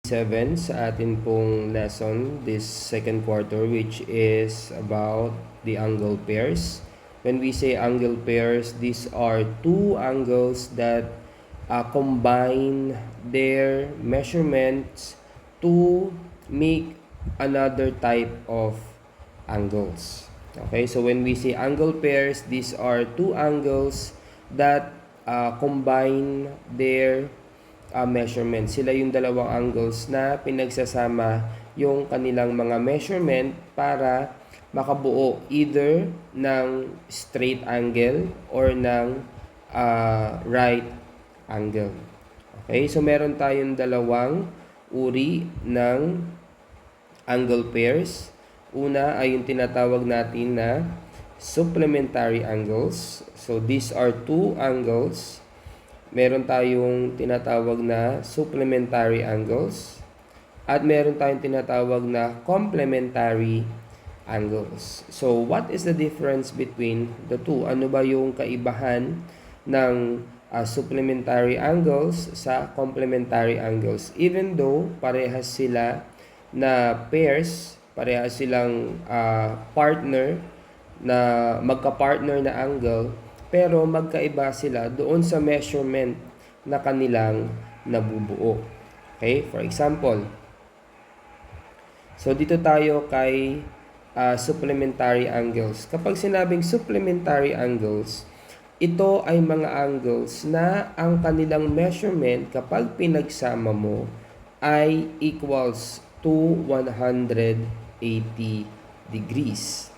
7 sa atin pong lesson this second quarter, which is about the angle pairs. When we say angle pairs, these are two angles that combine their measurements to make another type of angles. Okay, so when we say angle pairs, these are two angles that combine their measurement. Sila yung dalawang angles na pinagsasama yung kanilang mga measurement para makabuo either ng straight angle or ng right angle. Okay, so meron tayong dalawang uri ng angle pairs. Una ay yung tinatawag natin na supplementary angles. So these are two angles. Meron tayong tinatawag na supplementary angles at meron tayong tinatawag na complementary angles. So, what is the difference between the two? Ano ba yung kaibahan ng supplementary angles sa complementary angles? Even though parehas sila na pairs, parehas silang partner na magka-partner na angle, pero magkaiba sila doon sa measurement na kanilang nabubuo. Okay? For example, so dito tayo kay supplementary angles. Kapag sinabing supplementary angles, ito ay mga angles na ang kanilang measurement kapag pinagsama mo ay equals to 180 degrees.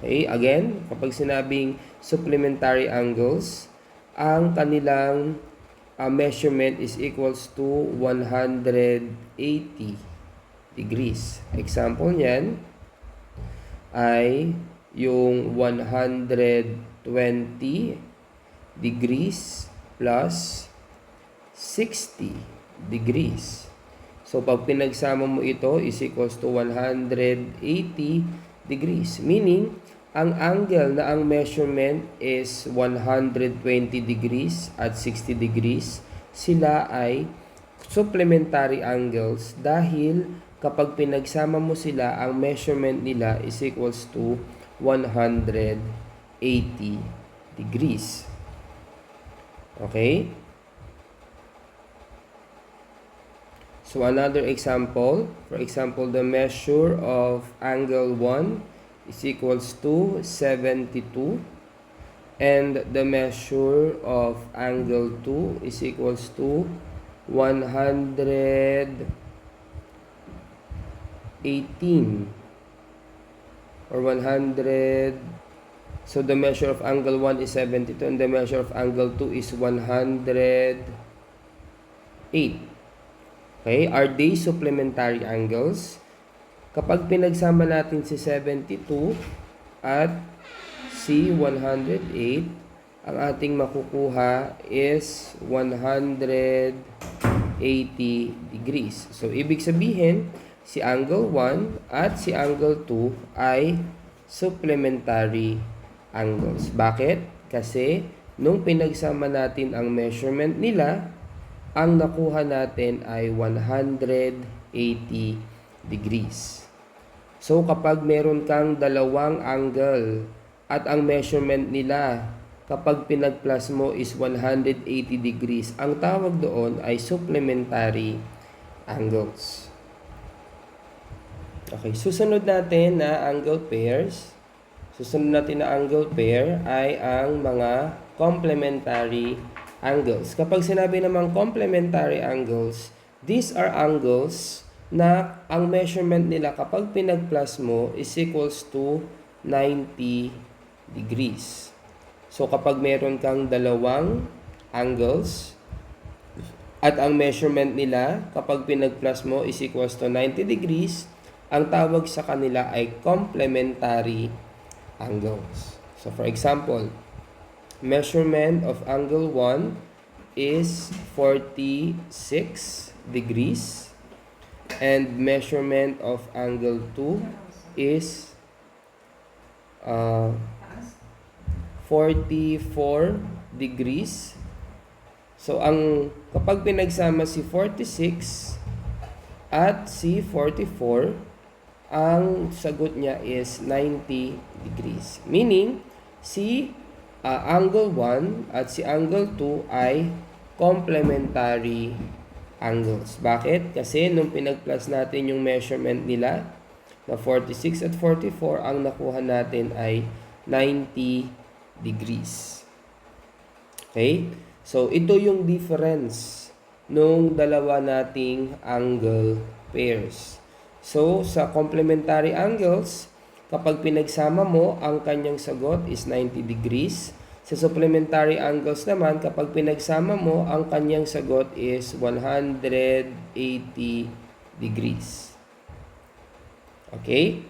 Okay, again, kapag sinabing supplementary angles, ang kanilang measurement is equals to 180 degrees. Example niyan ay yung 120 degrees plus 60 degrees. So, pag pinagsama mo ito is equals to 180 degrees. Meaning, ang angle na ang measurement is 120 degrees at 60 degrees. Sila ay supplementary angles dahil kapag pinagsama mo sila, ang measurement nila is equals to 180 degrees. Okay? So, another example. For example, the measure of angle 1 is equals to 72 and the measure of angle 2 is equals to 118 or 100. So the measure of angle 1 is 72 and the measure of angle 2 is 108. Okay, are they supplementary angles? Kapag pinagsama natin si 72 at si 108, ang ating makukuha is 180 degrees. So, ibig sabihin, si angle 1 at si angle 2 ay supplementary angles. Bakit? Kasi, nung pinagsama natin ang measurement nila, ang nakuha natin ay 180 degrees. So, kapag meron kang dalawang angle at ang measurement nila kapag pinag-plus mo is 180 degrees, ang tawag doon ay supplementary angles. Okay, susunod natin na angle pairs. Susunod natin na angle pair ay ang mga complementary angles. Kapag sinabi namang complementary angles, these are angles na ang measurement nila kapag pinag-plus mo is equals to 90 degrees. So, kapag meron kang dalawang angles at ang measurement nila kapag pinag-plus mo is equals to 90 degrees, ang tawag sa kanila ay complementary angles. So, for example, measurement of angle 1 is 46 degrees. And measurement of angle 2 is 44 degrees. So, kapag pinagsama si 46 at si 44, ang sagot niya is 90 degrees. Meaning, si angle 1 at si angle 2 ay complementary angles. Bakit? Kasi nung pinag-plus natin yung measurement nila na 46 at 44, ang nakuha natin ay 90 degrees. Okay? So, ito yung difference nung dalawa nating angle pairs. So, sa complementary angles, kapag pinagsama mo, ang kanyang sagot is 90 degrees. Sa supplementary angles naman, kapag pinagsama mo, ang kanyang sagot is 180 degrees. Okay?